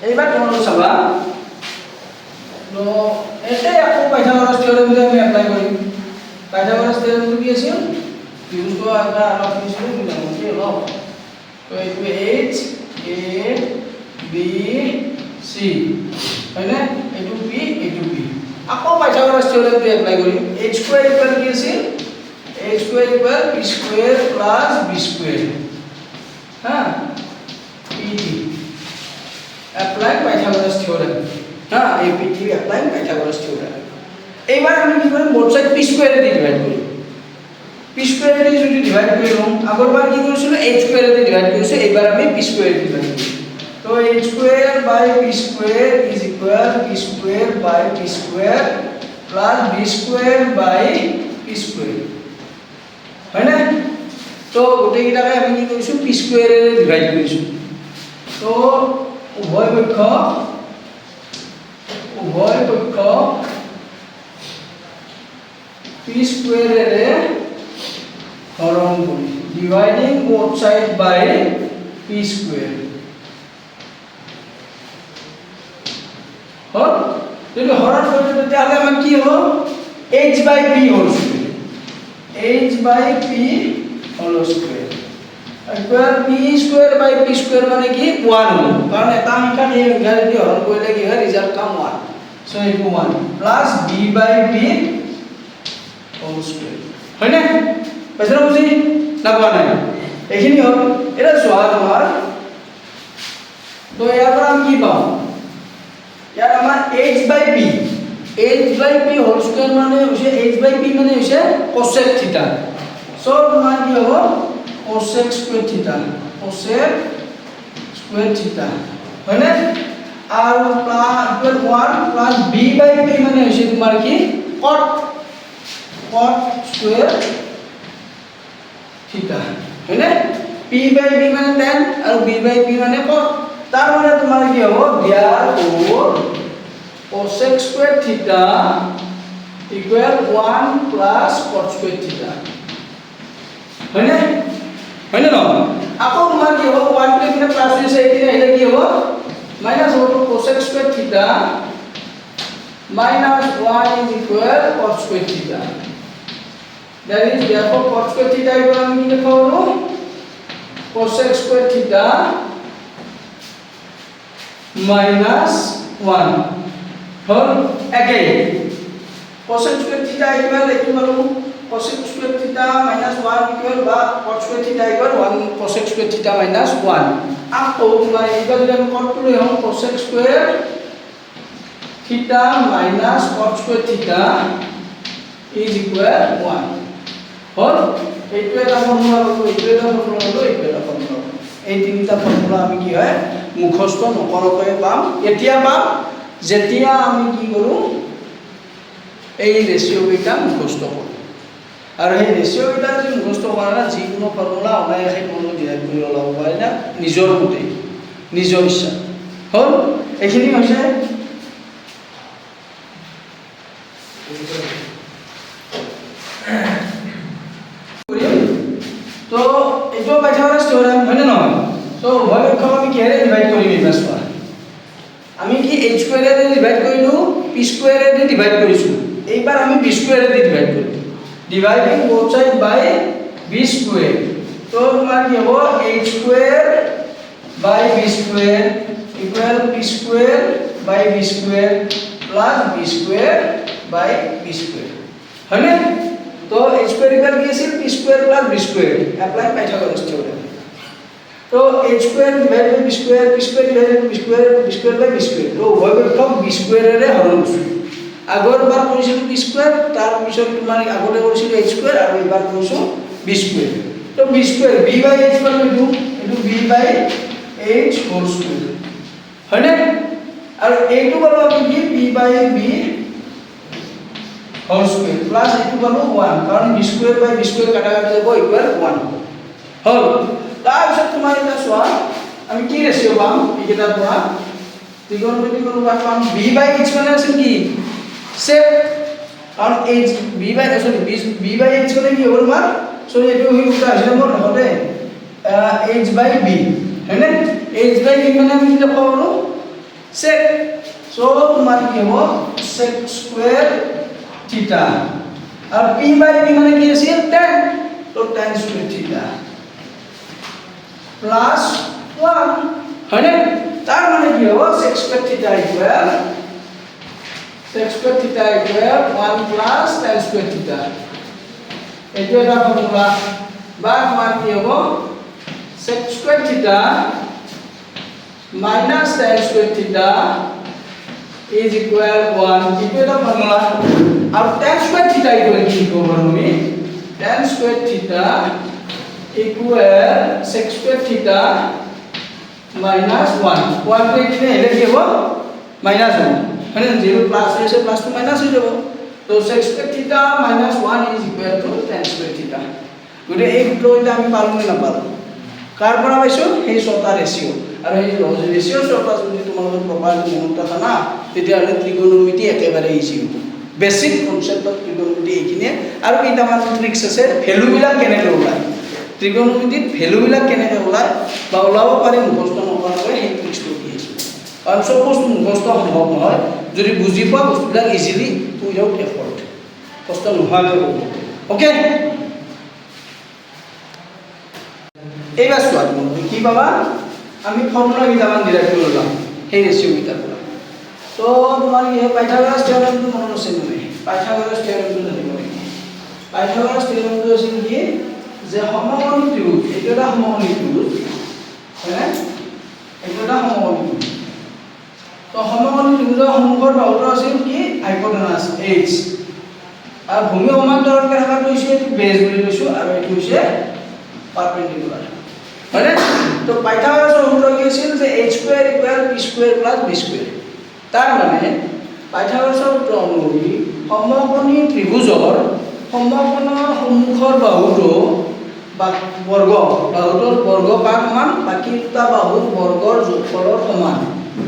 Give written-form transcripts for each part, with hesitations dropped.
এইবাৰ তোমালোকে চাবা তো এটাই আকৌ পাইথাগোৰাছ থিওৰেমটো আমি এপ্লাই কৰিম পাইথাগোৰাছ থিওৰেমটো কি আছিল ইউজটো এটা অলপ দিছিলোঁ মোটামুটি অলপ তো এইটো এইচ এ বি সি হয়নে এইটো পি এইটো পি আকৌ পাইথাগোৰাছ থিওৰেমটো এপ্লাই কৰিম এইচ স্কয়াৰ ইকুৱেল কি আছিল h square equal p square plus b square হা p apply Pythagoras theorem ha APT apply Pythagoras theorem এইবার আমি কি করব বোথ সাইড p স্কয়ার দিয়ে ডিভাইড করি p স্কয়ার দিয়ে যদি ডিভাইড করলাম আগরবার কি করেছিল h স্কয়ার দিয়ে ডিভাইড করেছে এবার আমি p স্কয়ার দিয়ে ডিভাইড করি তো h square by p square is equal p square by p square plus b square by p square হয় না তো গোটেইটাকে আমি কি কৰিছো p স্কয়াৰ এৰে ডিভাইড কৰিছো তো উভয় পক্ষ p স্কয়াৰেৰে হৰণ কৰি dividing both side by p square হল যদি হৰণ কৰি তেতিয়াহলে আমাৰ কি হ'ব h by p whole square h by p whole square equal p square by p square মানে কি 1 হলো কারণ এটা সংখ্যা এই সংখ্যা যদি হরণ কৰিলে কি হয় ৰিজাল্ট কাম 1 সো এইটো 1 plus b by p whole square হয় না বুঝলা বুঝি লাগবা নাই এইখিনি হল এটা সোয়া তোমাৰ তো ইয়াৰ পৰা আমি কি পাম ইয়াৰ আমাৰ h by p whole square মানে হৈছে h by p মানে হৈছে cosec থিটা সো তোমাৰ কি হ'ব cosec square theta হয় না আর ইকুয়াল 1 প্লাস b বাই p মানে হইছে তোমার কি cot square theta হয় না p বাই b মানে tan আর b বাই p মানে cot তার মানে তোমার কি হবে therefore cosec square theta equal 1 plus cot square theta হয় না হয় না আকৌ তোমাৰ কি হ'ব 1 প্লাস এটা প্লাস হৈছে এখানে এটা কি হ'ব মাইনাস হ'ব cosec square theta minus 1 is equal cot square theta that is therefore cot square theta equal আমি কি লিখব পারো cosec square theta minus 1 হল একেই cosec square theta equal একটু পারো cosec square theta minus 1 equal বা cot square theta equal 1 cosec square theta minus 1 আকৌ মানে এইবাৰ যদি আমি কট লৈ হম cosec square theta minus cot square theta is equal 1 হল এইটো এটা ফর্মুলা হলো এইটো এটা ফর্মুলা হলো এইটো এটা ফর্মুলা এই তিনটা ফর্মুলা আমি কি হয় মুখস্থ নকৰকৈ পাম এতিয়া পাম যেতিয়া আমি কি কৰো এই ৰেশিও কেইটা মুখস্থ কৰো আৰ এই ৰেশিও এটা যদি মুখস্থ কৰা না যে কোনো ফৰ্মুলা অনায়াসে কোনো ডিৰাইভ কৰি ল'ব পাৰে না নিজৰ মতে নিজৰ ইচ্ছা হল এইখিনি হৈছে তো এইটো পাইথাগোৰাছ থিওৰেম হয় না নহয় তো উভয় পক্ষক আমি কিহেৰে ডিভাইড কৰিম এইবাৰ চোৱা আমি কি h স্কয়াৰেৰে ডিভাইড কৰিলো p স্কয়াৰেৰে ডিভাইড কৰিছো এইবাৰ আমি b স্কয়াৰেৰে ডিভাইড কৰিম dividing both sides by b square तो तुम्हारा क्या हो h square by b square equal p square by b square plus b square by b square है ना तो h square equal क्या है p square plus b square apply Pythagoras theorem तो h square divided by b square divided by b square by b square तो वही पक्षक b square रे हरण करছো আগৰবাৰ কৰিছিল b স্কয়াৰ তাৰ পিছত তোমাৰ আগতে কৰিছিল h স্কয়াৰ আৰু এবাৰ কৰিছো b স্কয়ার তো b স্কয়ার b বাই h মানে এটো b বাই h হোল স্কয়ার হয়নে আৰু এইটো পালো আমি কি b বাই b হোল স্কয়াৰ প্লাস এইটো পালো 1 কাৰণ b স্কয়াৰ বাই b স্কয়াৰ কাটা কাটি যাব ইকুয়াল 1 হল তাৰপিছত তোমাৰ এটা চোৱা আমি কি ৰেশিও পাম এইকেইটাৰ পৰা ত্ৰিকোণমিতি অনুপাত পাম b বাই h মানে আছে কি सेम और h b by sorry b by h মানে কি হ'ব তোমাৰ সৰি এটো হি উল্টা আছে মোৰ নহতে h by b হয়নে h by b মানে আমি কি লিখব পাৰো sec so তোমার কি হবে sec স্কয়ার থিটা আর p বাই p মানে কি আছে tan তো tan স্কয়ার থিটা প্লাস 1 হয় না তার মানে কি হবে sec স্কয়ার থিটা ইকুয়াল sec স্কয়ার থিটা ইকুয়াল 1 প্লাস tan স্কয়ার থিটা এটা এটা ফর্মুলা বা তোমার কি হবে sec স্কয়ার থিটা minus tan square theta is equal 1 itu এটা ফর্মুলা আর tan square theta equal কি করব আমি tan square theta equal sec square theta minus 1 1 তো এখানে এলে কি হবে minus 1 মানে 0 প্লাস হয়েছে প্লাস টু মাইনাস হয়ে যাব তো sec square theta minus 1 is equal to tan square theta গটে এই দুটো আমি পারবো না পারবো কার পৰা পাইছো এই ছটা ৰেশিও আৰ এই ৰেশিও ছটা যদি তোমালোকৰ প্ৰপাৰলি মনত ৰাখা না তেতিয়াহ'লে ত্ৰিকোণমিতি একেবাৰে ইজি হ'ব বেসিক কনসেপ্ট অফ ত্ৰিকোণমিতি এইখিনিয়ে আৰু কেইটামান ট্ৰিক্স আছে ভ্যালুবিলাক কেনেকৈ ওলায় ত্ৰিকোণমিতিত ভ্যালুবিলাক কেনেকৈ ওলায় বা ওলাব পাৰি মুখস্থ নকৰাকৈ সেই ট্ৰিক্সটো দি আছোঁ কাৰণ চব বস্তু মুখস্থ সম্ভৱ নহয় যদি বুজি পোৱা বস্তুবিলাক ইজিলি উইদাউট এফৰ্ট কষ্ট নোহোৱাকৈ হ'ব ওকে এইবাৰ চোৱা তুমি কি পাবা আমি ফৰ্মুলা কেইটামান ডিৰাইভ কৰি ল'ম সেই ৰেচিও কেইটাৰ পৰা তো তোমাৰ কি পাইথাগোৰাছ থিওৰেমটো মনত আছে নে পাইথাগোৰাছ থিওৰেমটো জানিব লাগিব পাইথাগোৰাছ থিওৰেমটো আছিল কি যে সমকোণী ত্ৰিভুজ এইটো এটা সমকোণী ত্ৰিভুজ হয়নে এইটো এটা সমকোণী ত্ৰিভুজ তো সমকোণী ত্ৰিভুজৰ সন্মুখৰ বাহুটো আছিল কি হাইপোটেনাছ h আৰু ভূমি সমান্তৰালকৈ থকাটো হৈছে এইটো বেজ বুলি কৈছোঁ আৰু এইটো হৈছে পারপেন্ডিকুলার মানে তো পাইথাগোরাসের সূত্র কি ছিল যে h square equal p square plus b square তার মানে পাইথাগোরাসের সূত্র অনুযায়ী সমকোণী ত্ৰিভুজৰ সমকোণৰ সন্মুখৰ বাহুটো বা বাহুটোৰ বৰ্গপাত সমান বাকি দুটা বাহুৰ বৰ্গৰ যোগফলৰ সমান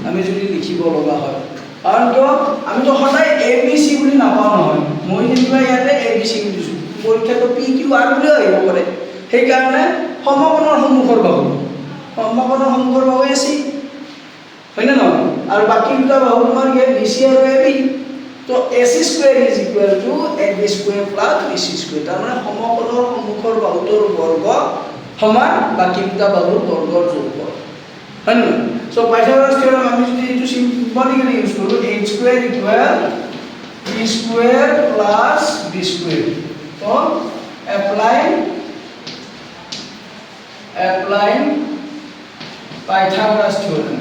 আমি যদি লিখিব লগা হয় কাৰণ কিয় আমি তো সদায় a b c বুলি নাপাওঁ নহয় মই যেনিবা ইয়াতে a b c দিছো পৰীক্ষাটো p q r বুলি আহিব পাৰে সেইকাৰণে সমকোণৰ সন্মুখৰ বাহু এচি হয়নে নহয় আৰু বাকি দুটা বাহু তোমাৰ কি BC আৰু AB তো AC square is equal to AB square plus BC square তাৰ মানে সমকোণৰ সন্মুখৰ বাহুটোৰ বৰ্গ সমান বাকি দুটা বাহুৰ বৰ্গৰ যোগফল হয়নে নহয় সো পাইথাগোৰাছ থিওৰেম আমি যদি এইটো সিম্পলিকলি ইউজ কৰো h square equal b square plus b square তো applying Pythagoras theorem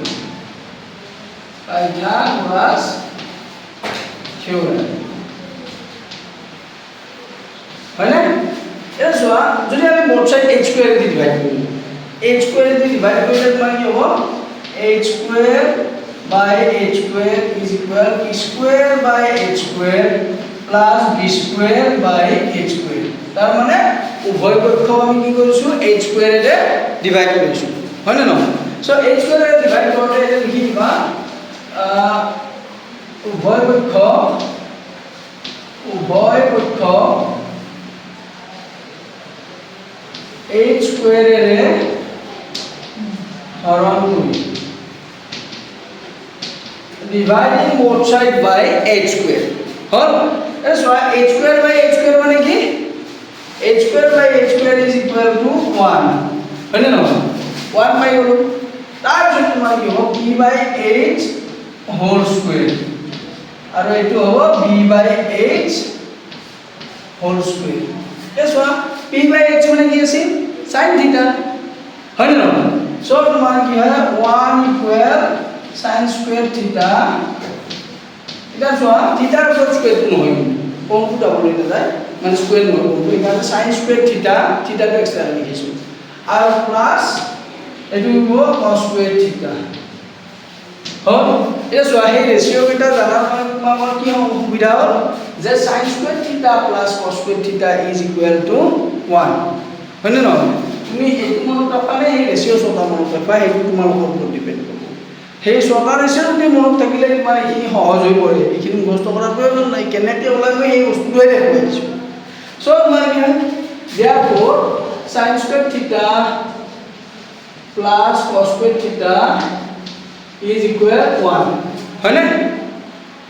হয় না এটা সোয়া যদি আমি বোথ সাইড h স্কয়ার দিয়ে ডিভাইড করি h স্কয়ার দিয়ে ডিভাইড করলে মানে কি হবে h square by h square is equal p square by h square plus b square by h square তার মানে উভয় পক্ষ আমি কি কৰিছো h স্কয়াৰেৰে ডিভাইড কৰিছো হয় না নহয় সো h স্কয়াৰেৰে ডিভাইড কৰোতে এটা লিখি দিবা উভয় পক্ষ h স্কয়াৰেৰে হৰণ কৰি dividing both side by h square হল এটা সরা h square by h square মানে কি h square by h square is equal to 1 হয় না 1 বাই হলো তার জন্য তোমার কি হবে p by h whole square আর এটো হবে b by h whole square এটা সরা p by h মানে কি আছে sin থিটা হয় না সো তোমার কি হয় 1 ইকুয়াল sin স্কয়ার থিটা এটা সোয়া থিটার উপর স্কয়ার নহয় কোনটো ডাবল হইতে যায় মানে স্কয়ার নহয় কোনটো এখানে sin স্কয়ার থিটাটো এক্সট্রা লিখিছো আর প্লাস এটো হবো cos স্কয়ার থিটা হল এটা সোয়া এই রেশিও কেটা জানার মানে তোমার কি সুবিধা হল যে sin স্কয়ার থিটা প্লাস cos স্কয়ার থিটা ইজ ইকুয়াল টু 1 হয় না তুমি এইটো মনত ৰাখিলে এই ৰেশিও ছটা মনত ৰাখিবা এইটো তোমাৰ ওপৰত ডিপেন্ড কৰিব সেই ছটা ৰেশিও যদি মনত থাকিলে মানে এই সহজ হৈ পৰে এইখিনি মুখস্থ কৰাৰ প্ৰয়োজন নাই কেনেকৈ ওলাই মই এই বস্তুটোৱে দেখাইছো সো মানে কি therefore sin square theta plus cos square theta is equal 1 হয় না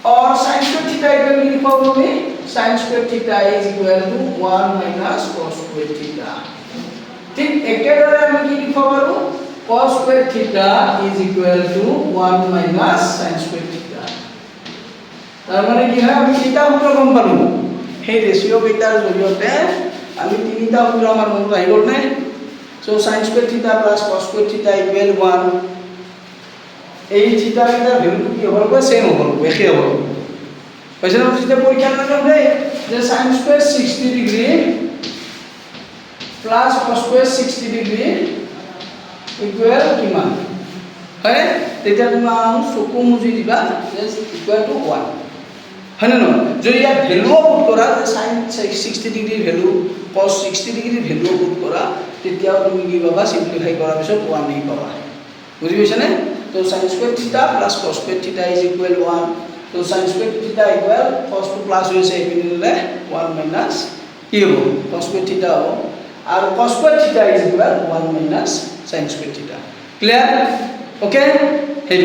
और sin square theta equal কি লিখব আমি sin square theta is equal to 1 minus cos square theta ঠিক একেদৰে আমি কি লিখব পাৰো cos square theta is equal to 1 minus sin square theta তাৰ মানে কি হয় আমি তিনিটা সূত্ৰ গম পালো সেই ৰেশিও কেইটাৰ জৰিয়তে আমি তিনিটা সূত্ৰ আমাৰ মনত আহি গ'ল নে so sin square theta plus cos square theta equal 1 এই থিটা কেইটাৰ ভ্যালু কি হ'ব লাগে সেম হ'ব লাগে একে হ'ব পইছা না যেতিয়া পৰীক্ষা কৰিলে যে sin square 60 degree plus cos square 60 degree equal কিমান হয় তেতিয়া তুমি চকু মুজি দিবা যে ইকুৱেল টু 1 হয় না নহয় যদি ইয়াৰ ভ্যালু পুট কৰা যে sin 60 degree value cos 60 degree value put কৰা তেতিয়া তুমি কি পাবা সিম্পলিফাই কৰাৰ পিছত 1 নি পাবা বুজি পাইছা নে তো sin square theta plus cos square theta is equal 1 তো sin square theta equal cos to plus হইছে এপিনলে 1 minus কি হ'ব cos square theta হ'ব আর cos square theta is equal 1 minus sin square theta clear okay hey